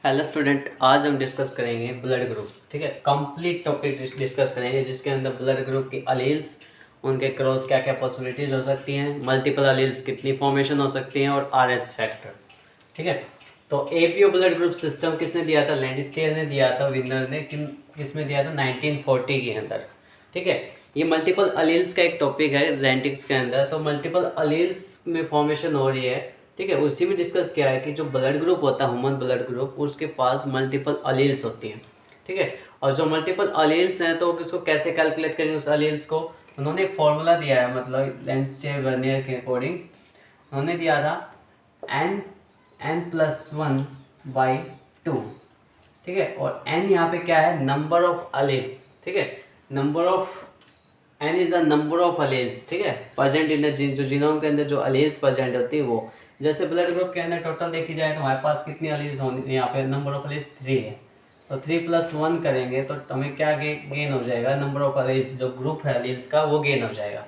Hello student, आज हम discuss करेंगे ब्लड ग्रुप। ठीक है, कंप्लीट टॉपिक डिस्कस करेंगे जिसके अंदर ब्लड ग्रुप की अलील्स, उनके क्रॉस क्या क्या पॉसिबिलिटीज़ हो सकती हैं, मल्टीपल अलील्स कितनी फॉर्मेशन हो सकती हैं और आरएस फैक्टर। ठीक है, तो एपीओ ब्लड ग्रुप सिस्टम किसने दिया था? लैंडस्टेयर ने दिया था, विनर ने किसमें दिया था? 1940 के अंदर। ठीक है, ये मल्टीपल अलील्स का एक टॉपिक है जेनेटिक्स के अंदर। तो मल्टीपल अलील्स में फॉर्मेशन हो रही है। ठीक है, उसी में डिस्कस किया है कि जो ब्लड ग्रुप होता है ह्यूमन ब्लड ग्रुप, उसके पास मल्टीपल अलील्स होती हैं। ठीक है, और जो मल्टीपल अलील्स हैं तो किसको कैसे कैलकुलेट करेंगे उस अलील्स को? उन्होंने एक फॉर्मूला दिया है, मतलब लैंडस्टेयर वर्नियर के अकॉर्डिंग उन्होंने दिया था n+1/2। ठीक है, और n यहाँ पे क्या है? Number of alleles. ठीक है, number of n is the number of alleles. ठीक है, प्रेजेंट इन द जीन, जो जीनोम के अंदर जो अलील्स प्रेजेंट होती है वो। जैसे ब्लड ग्रुप के अंदर टोटल देखी जाए तो हमारे पास कितनी अलील्स होंगी? यहाँ पे नंबर ऑफ अलील्स 3 है, तो 3+1 करेंगे तो हमें क्या गेन हो जाएगा? नंबर ऑफ अलील्स, जो ग्रुप है अलील्स का वो गेन हो जाएगा।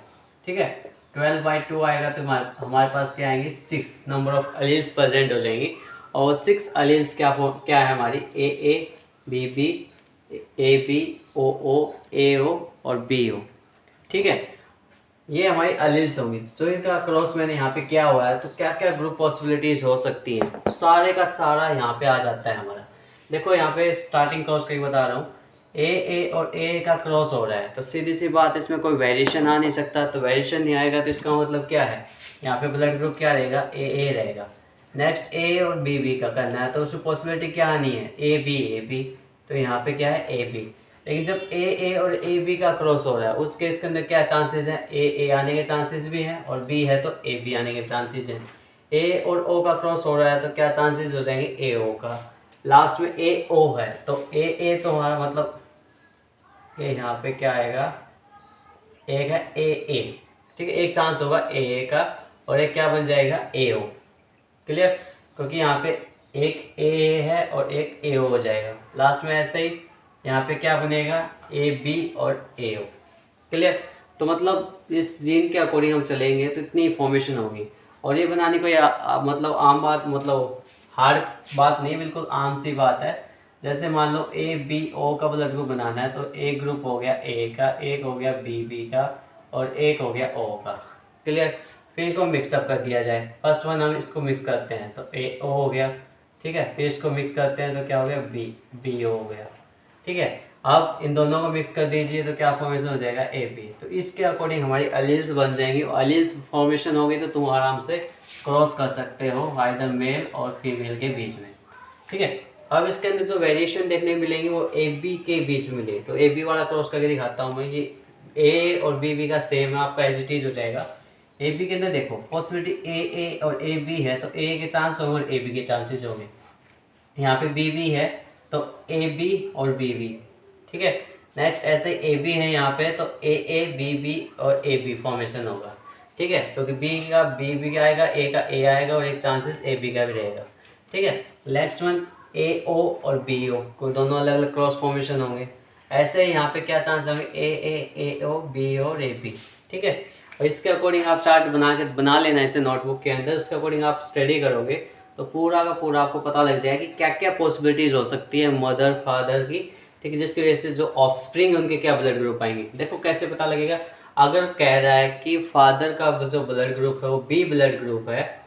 ठीक है, 12/2 आएगा तो हमारे पास क्या आएंगी? 6 नंबर ऑफ अलील्स प्रेजेंट हो जाएंगी। और 6 अलील्स क्या है हमारी? A B B, A B, O A O और बी ओ। ठीक है, ये हमारी अलील्स होंगी। जो इनका क्रॉस मैंने यहाँ पे किया हुआ है, तो क्या क्या ग्रुप पॉसिबिलिटीज हो सकती हैं, सारे का सारा यहाँ पे आ जाता है हमारा। देखो यहाँ पे स्टार्टिंग क्रॉस का ही बता रहा हूँ, ए और ए का क्रॉस हो रहा है, तो सीधी सी बात, इसमें कोई वेरिएशन आ नहीं सकता। तो वेरिएशन नहीं आएगा तो इसका मतलब क्या है? यहाँ पे ब्लड ग्रुप क्या रहेगा? ए रहेगा। नेक्स्ट ए और बी का करना है, तो उसकी पॉसिबिलिटी क्या आनी है? A B. तो यहाँ पे क्या है? A B. लेकिन जब ए और ए बी का क्रॉस हो रहा है उस केस के अंदर क्या चांसेस हैं? ए आने के चांसेस भी हैं, और बी है तो ए बी आने के चांसेस हैं। ए और ओ का क्रॉस हो रहा है तो क्या चांसेस हो जाएंगे? ए ओ का। लास्ट में ए ओ है तो ए तो हमारा मतलब ए, यहाँ पे क्या आएगा? एक है ए। ठीक है, एक चांस होगा ए का और एक क्या बन जाएगा? ए ओ। क्लियर? क्योंकि यहाँ पे एक ए है और एक ए ओ हो जाएगा। लास्ट में ऐसे ही यहाँ पे क्या बनेगा? ए बी और ए ओ। क्लियर? तो मतलब इस जीन के अकॉर्डिंग हम चलेंगे तो इतनी फॉर्मेशन होगी। और ये बनाने को मतलब आम बात, मतलब हार्ड बात नहीं, बिल्कुल आम सी बात है। जैसे मान लो ए बी ओ का ब्लड ग्रुप बनाना है, तो एक ग्रुप हो गया ए का, एक हो गया बी का और एक हो गया ओ का। क्लियर? फिर इनको मिक्सअप कर दिया जाए। फर्स्ट वन हम इसको मिक्स करते हैं तो ए ओ हो गया। ठीक है, फिर इसको मिक्स करते हैं तो क्या हो गया? बी ओ हो गया। ठीक है, अब इन दोनों को मिक्स कर दीजिए तो क्या फॉर्मेशन हो जाएगा? A B. तो इसके अकॉर्डिंग हमारी अलील्स बन जाएंगी। अलील्स फॉर्मेशन होगी तो तुम आराम से क्रॉस कर सकते हो आइदर मेल और फीमेल के बीच में। ठीक है, अब इसके अंदर जो वेरिएशन देखने को मिलेंगी वो ए बी के बीच में मिलेगी। तो ए बी वाला क्रॉस करके दिखाता हूँ मैं। ये ए और बी का सेम है, आपका एज इट इज हो जाएगा। ए बी के अंदर देखो पॉसिबिलिटी ए और ए बी है, तो ए के चांस होंगे और ए बी के चांसेस होंगे। यहाँ पे बी है तो ए बी और बी। ठीक है, नेक्स्ट ऐसे ए बी है यहाँ पे तो ए बी और ए बी फॉर्मेशन होगा। ठीक है, क्योंकि बी का बी का आएगा, ए का ए आएगा और एक चांसेस ए बी का भी रहेगा। ठीक है, नेक्स्ट वन ए ओ और बी ओ को दोनों अलग अलग क्रॉस फॉर्मेशन होंगे। ऐसे यहाँ पे क्या चांस होंगे? ए ओ बी और ए बी। ठीक है, और इसके अकॉर्डिंग आप चार्ट बना लेना इसे नोटबुक के अंदर। उसके अकॉर्डिंग आप स्टडी करोगे तो पूरा का पूरा आपको पता लग जाएगा कि क्या क्या पॉसिबिलिटीज़ हो सकती है मदर फादर की। ठीक है, जिसकी वजह से जो ऑफस्प्रिंग उनके क्या ब्लड ग्रुप आएंगे। देखो कैसे पता लगेगा? अगर कह रहा है कि फादर का जो ब्लड ग्रुप है वो बी ब्लड ग्रुप है,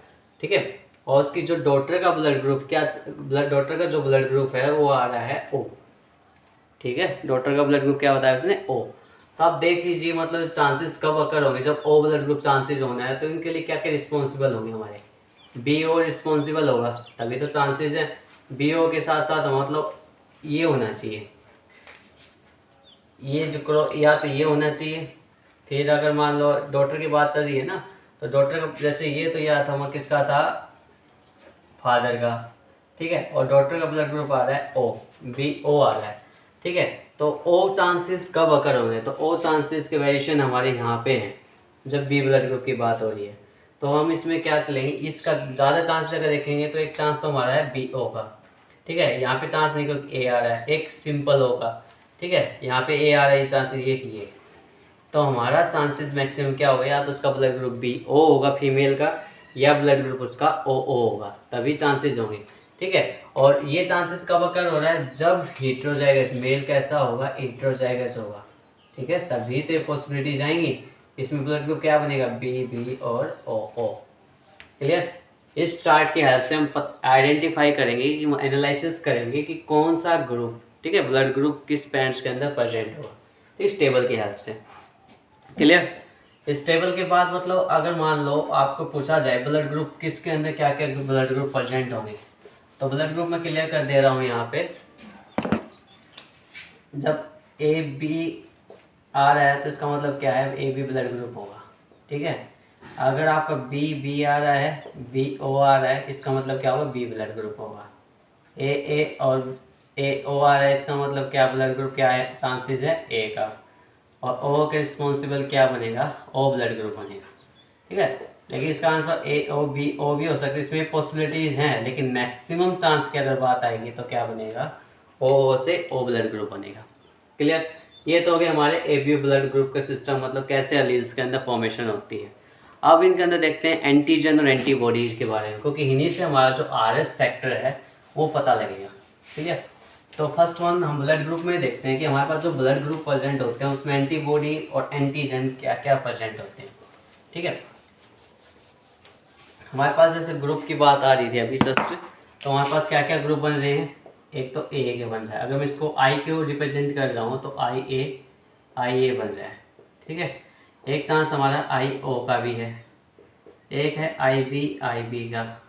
ठीक है, और उसकी जो डॉटर का ब्लड ग्रुप डॉटर का जो ब्लड ग्रुप है वो आ रहा है ओ। ठीक है, डॉटर का ब्लड ग्रुप क्या बताया उसने? ओ। तो आप देख लीजिए मतलब चांसेस कब अकर होंगे जब ओ ब्लड ग्रुप चांसेस होना है, तो इनके लिए क्या क्या रिस्पॉन्सिबल होंगे? हमारे बी ओ रिस्पॉन्सिबल होगा तभी तो चांसेस है। बी ओ के साथ साथ मतलब ये होना चाहिए, ये जो या तो ये होना चाहिए। फिर अगर मान लो डॉटर की बात चल रही है ना, तो डॉटर का जैसे ये तो यह था किसका था? फादर का। ठीक है, और डॉटर का ब्लड ग्रुप आ रहा है ओ, बी ओ आ रहा है। ठीक है, तो ओ चांसेस कब अकर होंगे? तो ओ चांसेस के वेरिएशन हमारे यहाँ पे हैं जब बी ब्लड ग्रुप की बात हो रही है। तो हम इसमें क्या चलेंगे? इसका ज़्यादा चांस अगर देखेंगे तो एक चांस तो हमारा है बी ओ का। ठीक है, यहाँ पे चांस नहीं क्योंकि ए आ रहा है, एक सिंपल ओ का। ठीक है, यहाँ पे ए आ रहा है, चांस ये कि ये। तो हमारा चांसेस मैक्सिमम क्या होगा? या तो उसका ब्लड ग्रुप बी ओ होगा फीमेल का, या ब्लड ग्रुप उसका ओ होगा, तभी चांसेस होंगे। ठीक है। और ये चांसेस कब अकर हो रहा है, जब हेटेरोजाइगस मेल कैसा होगा, हेटेरोजाइगस होगा, ठीक है, तभी तो ये पॉसिबिलिटीज आएंगी। इसमें ब्लड ग्रुप क्या बनेगा, बी बी और ओ ओ। क्लियर। इस चार्ट की हेल्प से हम आइडेंटिफाई करेंगे कि एनालिसिस करेंगे कि कौन सा ग्रुप, ठीक है, ब्लड ग्रुप किस पैरेंट्स के अंदर प्रेजेंट होगा, इस टेबल की हेल्प से। क्लियर। इस टेबल के बाद मतलब अगर मान लो आपको पूछा जाए ब्लड ग्रुप किसके अंदर क्या क्या ब्लड ग्रुप प्रेजेंट होंगे, तो ब्लड ग्रुप मैं क्लियर कर दे रहा हूँ यहाँ पे। जब ए बी आ रहा है तो इसका मतलब क्या है, ए बी ब्लड ग्रुप होगा, ठीक है। अगर आपका बी बी आ रहा है, बी ओ आ रहा है, इसका मतलब क्या होगा, बी ब्लड ग्रुप होगा। ए और ए ओ आ रहा है, इसका मतलब क्या ब्लड ग्रुप क्या है, चांसेस है ए का। और ओ के रिस्पॉन्सिबल क्या बनेगा, ओ ब्लड ग्रुप बनेगा, ठीक है। लेकिन इसका आंसर ए ओ भी हो सकता है, इसमें पॉसिबिलिटीज़ हैं, लेकिन मैक्सिमम चांस की अगर बात आएगी तो क्या बनेगा, ओ से ओ ब्लड ग्रुप बनेगा। क्लियर। ये तो हो गया हमारे ए बी ब्लड ग्रुप का सिस्टम, मतलब कैसे एलील्स के अंदर फॉर्मेशन होती है। अब इनके अंदर देखते हैं एंटीजन और एंटीबॉडीज के बारे में, क्योंकि इन्हीं से हमारा जो आरएस फैक्टर है वो पता लगेगा। ठीक है। तो फर्स्ट वन हम ब्लड ग्रुप में देखते हैं कि हमारे पास जो ब्लड ग्रुप प्रेजेंट होते हैं उसमें एंटीबॉडी और एंटीजन क्या क्या प्रेजेंट होते हैं। ठीक है। हमारे पास जैसे ग्रुप की बात आ रही थी अभी जस्ट, तो हमारे पास क्या क्या ग्रुप बन रहे हैं, एक तो ए के बन रहा है। अगर मैं इसको आई को रिप्रेजेंट कर रहा हूँ तो आई ए बन रहा है। ठीक है। एक चांस हमारा आई ओ का भी है, एक है आई बी का,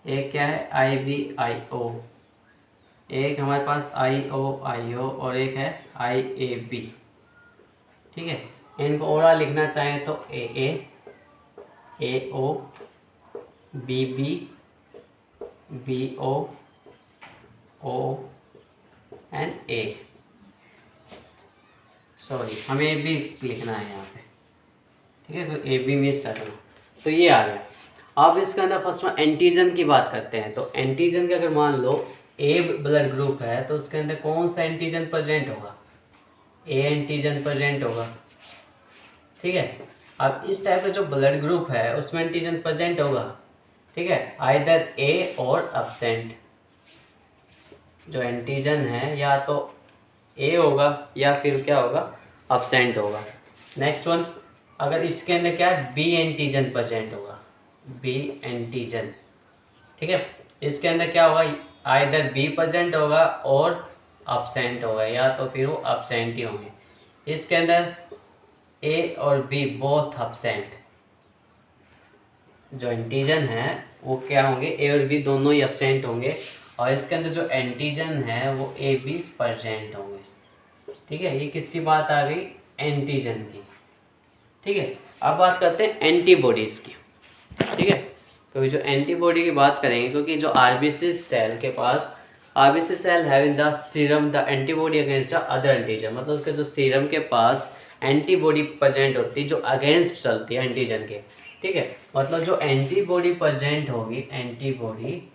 एक क्या है आई बी आई ओ, एक हमारे पास आई ओ और एक है आई ए बी। ठीक है। इनको ओवरऑल लिखना चाहें तो A O B O and A, sorry हमें ए बी लिखना है यहाँ पे। ठीक है। तो ए बी मिस रखना, तो ये आ गया। अब इसके अंदर फर्स्ट में एंटीजन की बात करते हैं। तो एंटीजन के अगर मान लो ए ब्लड ग्रुप है तो उसके अंदर कौन सा एंटीजन प्रेजेंट होगा, ए एंटीजन प्रेजेंट होगा। ठीक है। अब इस टाइप का जो ब्लड ग्रुप है उसमें एंटीजन प्रेजेंट होगा। ठीक है। आइदर ए और अब्सेंट, जो एंटीजन है या तो ए होगा या फिर क्या होगा, अब्सेंट होगा। नेक्स्ट वन, अगर इसके अंदर क्या है, बी एंटीजन प्रेजेंट होगा, बी एंटीजन। ठीक है। इसके अंदर क्या होगा, आइदर बी प्रेजेंट होगा और अब्सेंट होगा, या तो फिर वो अब्सेंट ही होंगे। इसके अंदर ए और बी बोथ अब्सेंट, जो एंटीजन है वो क्या होंगे, ए और बी दोनों ही अब्सेंट होंगे। और इसके अंदर जो एंटीजन है वो ए बी प्रेजेंट होंगे। ठीक है। ये किसकी बात आ गई, एंटीजन की। ठीक है। अब बात करते हैं एंटीबॉडीज़ की। ठीक है। क्योंकि जो एंटीबॉडी की बात करेंगे, क्योंकि जो आरबीसी सेल के पास, RBC cell have in the serum the antibody against the other antigen, मतलब उसके जो सीरम के पास एंटीबॉडी प्रेजेंट होती है जो अगेंस्ट चलती है एंटीजन के। ठीक है। मतलब जो एंटीबॉडी प्रेजेंट होगी, एंटीबॉडी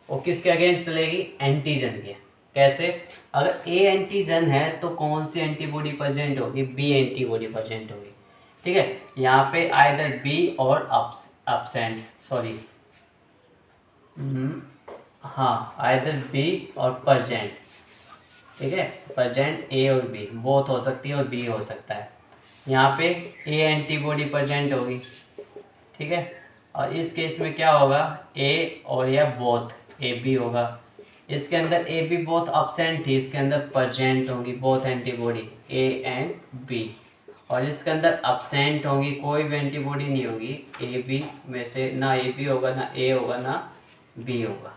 वो किसके अगेंस्ट चलेगी, एंटीजन के। कैसे, अगर ए एंटीजन है तो कौन सी एंटीबॉडी प्रेजेंट होगी, बी एंटीबॉडी प्रेजेंट होगी। ठीक है। यहाँ पे आइदर बी और अब्सेंट, सॉरी हाँ, आइदर बी और प्रेजेंट। ठीक है। प्रेजेंट ए और बी बोथ हो सकती है और बी हो सकता है। यहाँ पे ए एंटीबॉडी प्रेजेंट होगी। ठीक है। और इस केस में क्या होगा, ए और या बोथ, ए बी होगा। इसके अंदर ए बी बोथ अब्सेंट थी, इसके अंदर प्रेजेंट होंगी both antibody A and B. और इसके अंदर अब्सेंट होंगी, कोई भी एंटीबॉडी नहीं होगी ए बी में से, ना ए बी होगा, ना ए होगा, ना बी होगा।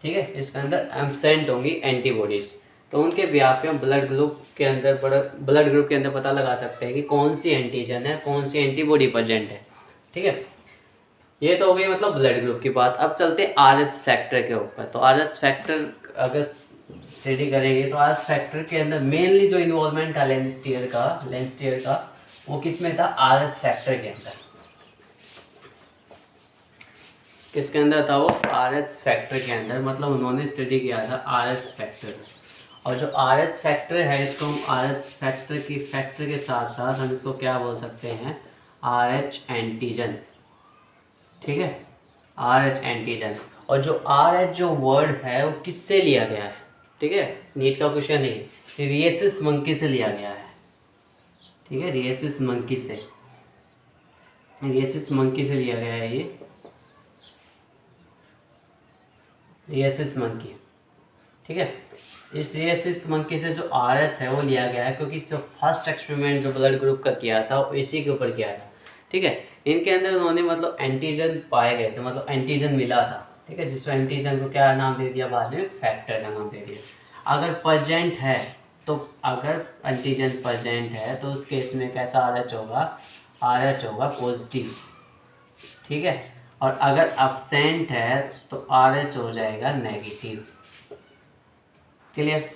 ठीक है। इसके अंदर एब्सेंट होंगी एंटीबॉडीज़। तो उनके ब्याह पे हम ब्लड ग्रुप के अंदर पता लगा सकते हैं कि कौन सी एंटीजन है, कौन सी एंटीबॉडी प्रेजेंट है। ठीक है। ये तो हो गई मतलब ब्लड ग्रुप की बात। अब चलते हैं आरएच फैक्टर के ऊपर। तो आरएच फैक्टर अगर स्टडी करेंगे तो आरएच फैक्टर के अंदर मेनली जो इन्वॉल्वमेंट था लेंसटियर का वो किस में था, आरएच फैक्टर के अंदर। किसके अंदर था वो, आरएच फैक्टर के अंदर। मतलब उन्होंने स्टडी किया था आरएच फैक्टर। और जो आरएच फैक्टर है इसको हम आरएच फैक्टर के साथ साथ हम इसको क्या बोल सकते हैं, आरएच एंटीजन। ठीक है। RH antigen. और जो आर एच जो वर्ड है वो किससे लिया गया है, ठीक है, नीट का क्वेश्चन है, रिएसिस मंकी से लिया गया है, ठीक है, रिएसिस मंकी से लिया गया है ये रिएसिस मंकी, ठीक है। इस रिएसिस मंकी से जो आर एच है वो लिया गया है क्योंकि जो फर्स्ट एक्सपेरिमेंट जो ब्लड ग्रुप का किया था वो इसी के ऊपर किया था, ठीक है। इनके अंदर उन्होंने मतलब एंटीजन पाए गए थे, मतलब एंटीजन मिला था, ठीक है, जिसको एंटीजन को क्या नाम दे दिया बाद में, फैक्टर का नाम दे दिया। अगर प्रेजेंट है तो अगर एंटीजन प्रेजेंट है तो उस केस में कैसा आर एच होगा पॉजिटिव, ठीक है। और अगर अब्सेंट है तो आर एच हो जाएगा नेगेटिव, क्लियर,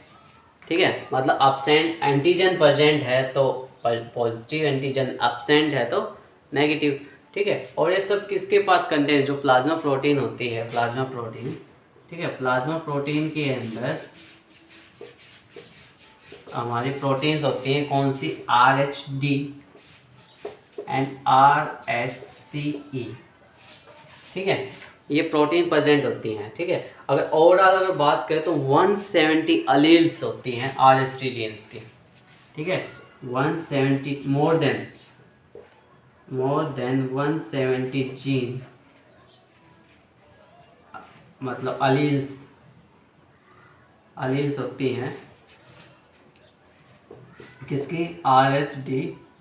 ठीक है। मतलब अब्सेंट एंटीजन प्रेजेंट है तो पॉजिटिव, एंटीजन अब्सेंट है तो नेगेटिव, ठीक है। और ये सब किसके पास कंटेंट, जो प्लाज्मा प्रोटीन होती है, प्लाज्मा प्रोटीन, ठीक है, प्लाज्मा प्रोटीन के अंदर हमारी प्रोटीन्स होती हैं कौन सी, R H D and R H C E, ठीक है, ये प्रोटीन प्रेजेंट होती हैं, ठीक है। अगर ओवरऑल अगर बात करें तो 170 अलील्स होती हैं आर एच टी जीन्स की, ठीक है, 170 मोर देन 170 जीन, मतलब अलील्स होती हैं किसकी, आर एच डी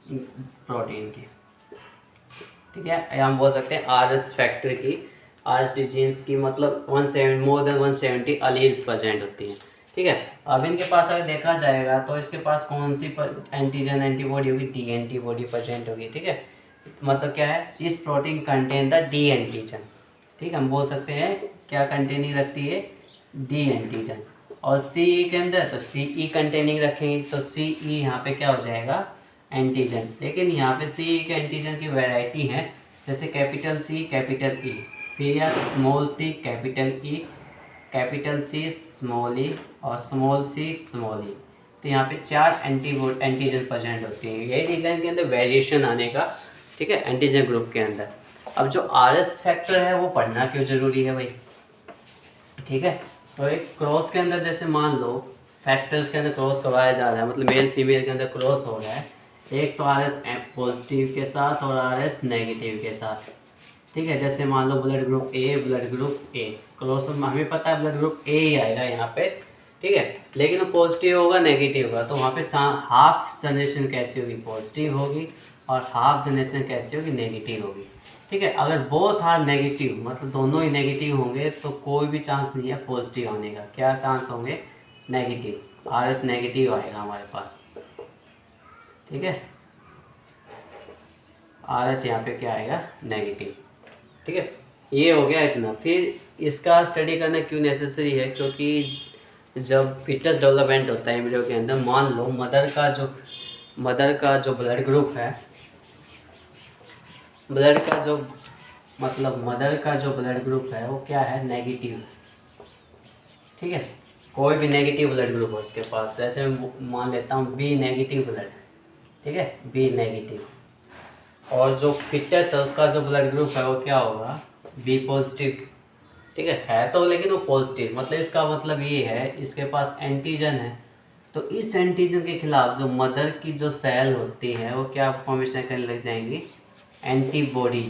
प्रोटीन की, ठीक है, या हम बोल सकते हैं आर एस फैक्टर की, आर एस डी जीन्स की, मतलब मोर देन 170 अलील्स प्रेजेंट होती हैं, ठीक है। अब इनके पास अगर देखा जाएगा तो इसके पास कौन सी एंटीजन एंटीबॉडी होगी, डी एंटीबॉडी प्रेजेंट होगी, ठीक है। मतलब क्या है, इस protein contain the D antigen, ठीक है, हम बोल सकते हैं क्या कंटेनिंग रखती है, डी एंटीजन। और सी ई के अंदर तो सी ई कंटेनिंग रखेंगे तो सी ई यहाँ पे क्या हो जाएगा, एंटीजन। लेकिन यहाँ पे सी ई के एंटीजन की वैरायटी है, जैसे कैपिटल सी कैपिटल ई, फिर या small C capital E, capital C small E और स्मॉल सी स्मॉल ई। तो यहाँ पे 4 एंटीजन प्रेजेंट होती हैं, यही रीजन के अंदर वेरिएशन आने का, ठीक है, एंटीजन ग्रुप के अंदर। अब जो आर एस फैक्टर है वो पढ़ना क्यों ज़रूरी है भाई, ठीक है। तो एक क्रॉस के अंदर जैसे मान लो फैक्टर्स के अंदर क्रॉस करवाया जा रहा है, मतलब मेल फीमेल के अंदर क्रॉस हो रहा है, एक तो आर एस पॉजिटिव के साथ और आर एस नेगेटिव के साथ, ठीक है। जैसे मान low blood group A cross, हमें पता है ब्लड ग्रुप ए ही आएगा यहाँ पे, ठीक है, लेकिन वो पॉजिटिव होगा नेगेटिव होगा, तो वहाँ पे हाफ जनरेशन कैसी होगी, पॉजिटिव होगी, और हाफ जनरेशन कैसी होगी, नेगेटिव होगी, ठीक है। अगर बोथ आर नेगेटिव, मतलब दोनों ही नेगेटिव होंगे तो कोई भी चांस नहीं है पॉजिटिव आने का, क्या चांस होंगे, नेगेटिव, आर एस नेगेटिव आएगा हमारे पास, ठीक है, आर एच यहाँ पे क्या आएगा, नेगेटिव, ठीक है। ये हो गया इतना। फिर इसका स्टडी करना क्यों नेसेसरी है, क्योंकि जब फिटस डेवलपमेंट होता है एम्ब्रियो के अंदर, मान लो मदर का जो ब्लड ग्रुप है, मदर का जो ब्लड ग्रुप है वो क्या है, नेगेटिव, ठीक है। कोई भी नेगेटिव ब्लड ग्रुप हो इसके पास, जैसे मैं मान लेता हूँ बी नेगेटिव ब्लड, ठीक है, बी नेगेटिव, और जो फिटस है उसका जो ब्लड ग्रुप है वो क्या होगा, बी पॉजिटिव, ठीक है तो, लेकिन वो पॉजिटिव, मतलब इसका मतलब ये है इसके पास एंटीजन है, तो इस एंटीजन के खिलाफ जो मदर की जो सेल होती है वो क्या फॉर्मेशन करने लग जाएंगी, एंटीबॉडी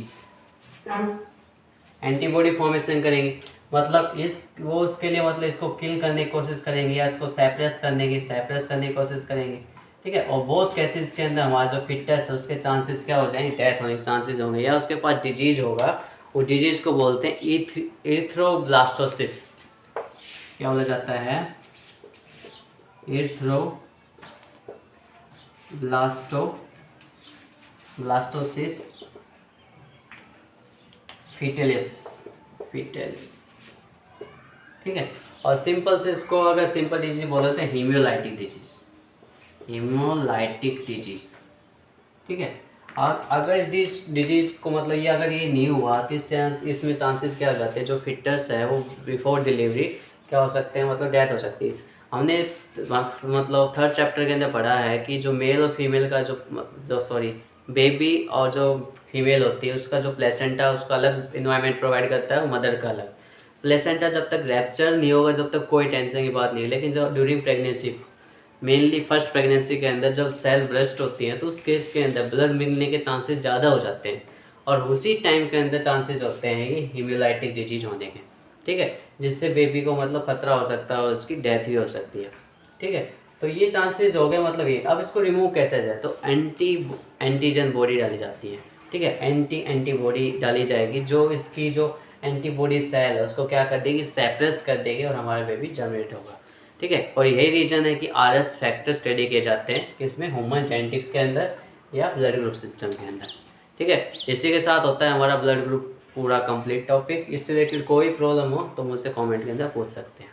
फॉर्मेशन करेंगे, मतलब उसके लिए मतलब इसको किल करने की कोशिश करेंगे या इसको सैप्रेस करने की कोशिश करेंगे, ठीक है। और बहुत केसेस के अंदर हमारा जो फिटनेस है उसके चांसेस क्या हो जाएंगे, डेथ होने के चांसेस होंगे, या उसके पास डिजीज होगा, वो डिजीज को बोलते हैं इरिथ्रोब्लास्टोसिस, क्या बोला जाता है, इरिथ्रोब्लास्टोसिस फिटेलिस, ठीक है। और सिंपल से इसको अगर सिंपल डिजीज बोल देते हैं हीमोलाइटिक डिजीज, ठीक है। और अगर इस डिजीज को मतलब ये अगर ये नहीं हुआ तो इसमें चांसेस क्या हो जाते हैं, जो फिटस है वो बिफोर डिलीवरी क्या हो सकते हैं, मतलब डेथ हो सकती है। हमने मतलब 3rd चैप्टर के अंदर पढ़ा है कि जो मेल और फीमेल का बेबी और जो फीमेल होती है उसका जो प्लेसेंटा उसका अलग इन्वायरमेंट प्रोवाइड करता है, मदर का अलग। प्लेसेंटा जब तक रैप्चर नहीं होगा जब तक कोई टेंशन की बात नहीं है, लेकिन जब during pregnancy, mainly first pregnancy के अंदर जब सेल ब्रस्ट होती हैं तो उस केस के अंदर ब्लड मिलने के चांसेस ज़्यादा हो जाते हैं, और उसी टाइम के अंदर चांसेस होते हैं ये हीमोलाइटिक डिजीज होने के, ठीक है, जिससे बेबी को मतलब खतरा हो सकता है और उसकी डेथ भी हो सकती है, ठीक है। तो ये चांसेस हो गए, मतलब ये। अब इसको रिमूव कैसे जाए, तो एंटीजन बॉडी डाली जाती है, ठीक है, एंटीबॉडी डाली जाएगी जो इसकी जो एंटीबॉडी सेल है उसको क्या कर देगी, सेप्रेस कर देगी और हमारा बेबी जनरेट होगा, ठीक है। और यही रीज़न है कि RS फैक्टर स्टडी किए जाते हैं इसमें ह्यूमन जेनेटिक्स के अंदर या ब्लड ग्रुप सिस्टम के अंदर, ठीक है। इसी के साथ होता है हमारा ब्लड ग्रुप पूरा कंप्लीट टॉपिक। इससे रिलेटेड कोई प्रॉब्लम हो तो मुझसे कमेंट के अंदर पूछ सकते हैं।